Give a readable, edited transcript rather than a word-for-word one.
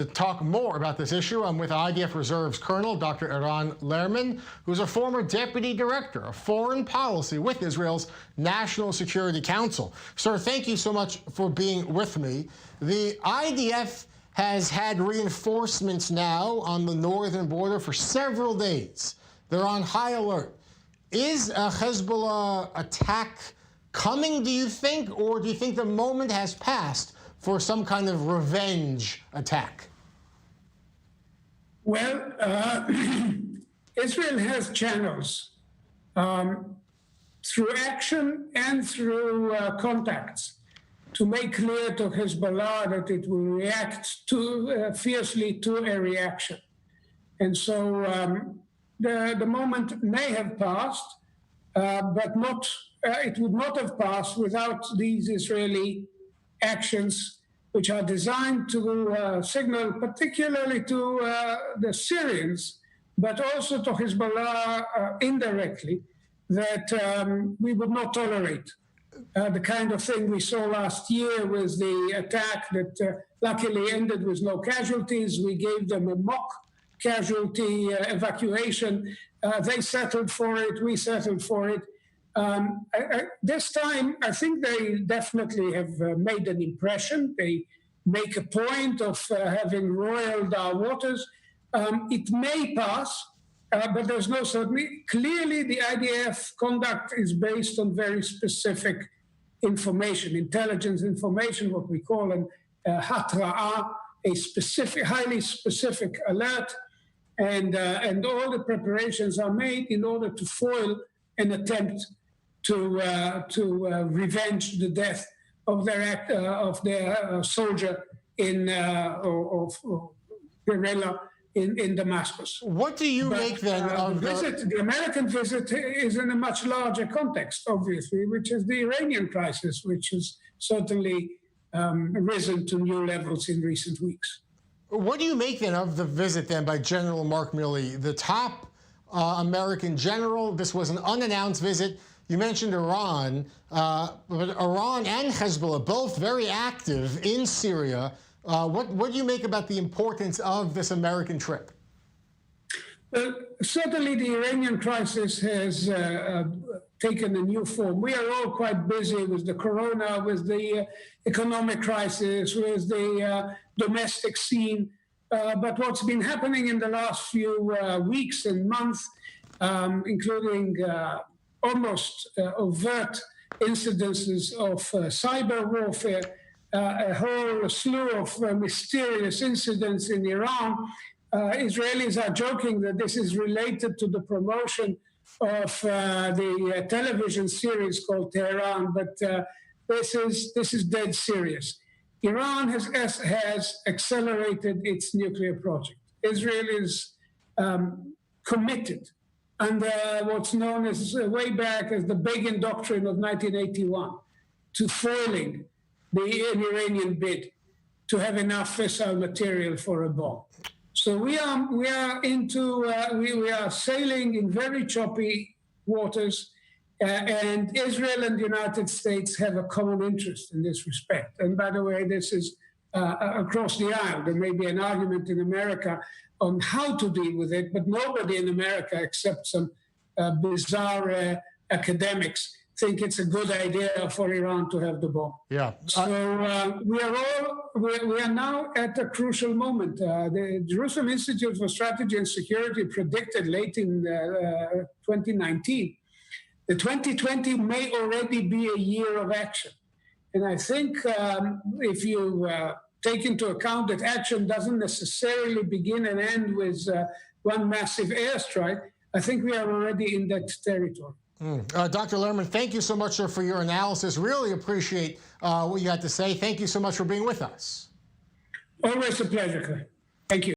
To talk more about this issue, I'm with IDF Reserves Colonel Dr. Eran Lerman, who's a former Deputy Director of Foreign Policy with Israel's National Security Council. Sir, thank you so much for being with me. The IDF has had reinforcements now on the northern border for several days. They're on high alert. Is a Hezbollah attack coming, do you think, or do you think the moment has passed for some kind of revenge attack? Well, Israel has channels through action and through contacts to make clear to Hezbollah that it will react fiercely to a reaction. And so the moment may have passed, but it would not have passed without these Israeli actions, which are designed to signal particularly to the Syrians, but also to Hezbollah indirectly, that we would not tolerate the kind of thing we saw last year with the attack that luckily ended with no casualties. We gave them a mock casualty evacuation. They settled for it, we settled for it. This time, I think they definitely have made an impression. They make a point of having roiled our waters. It may pass, but there's no certainty. Clearly, the IDF conduct is based on very specific information, intelligence information, what we call an hatra'ah, a specific, highly specific alert, and all the preparations are made in order to foil an attempt to revenge the death of their soldier or guerrilla in Damascus. What do you make then of the American visit is in a much larger context, obviously, which is the Iranian crisis, which has certainly risen to new levels in recent weeks. What do you make then of the visit then by General Mark Milley, the top American general? This was an unannounced visit. You mentioned Iran, but Iran and Hezbollah, both very active in Syria. What do you make about the importance of this American trip? Certainly the Iranian crisis has taken a new form. We are all quite busy with the corona, with the economic crisis, with the domestic scene. But what's been happening in the last few weeks and months, including almost overt incidences of cyber warfare, a whole slew of mysterious incidents in Iran. Israelis are joking that this is related to the promotion of the television series called Tehran, but this is dead serious. Iran has accelerated its nuclear project. Israel is committed under what's known as way back as the Begin Doctrine of 1981 to foiling the Iranian bid to have enough fissile material for a bomb. So we are sailing in very choppy waters, and Israel and the United States have a common interest in this respect. And by the way, this is across the aisle. There may be an argument in America on how to deal with it, but nobody in America, except some bizarre academics, think it's a good idea for Iran to have the bomb. Yeah. So we are now at a crucial moment. The Jerusalem Institute for Strategy and Security predicted late in 2019 that 2020 may already be a year of action. And I think if you take into account that action doesn't necessarily begin and end with one massive airstrike, I think we are already in that territory. Dr. Lerman, thank you so much, sir, for your analysis. Really appreciate what you had to say. Thank you so much for being with us. Always a pleasure, Clay. Thank you.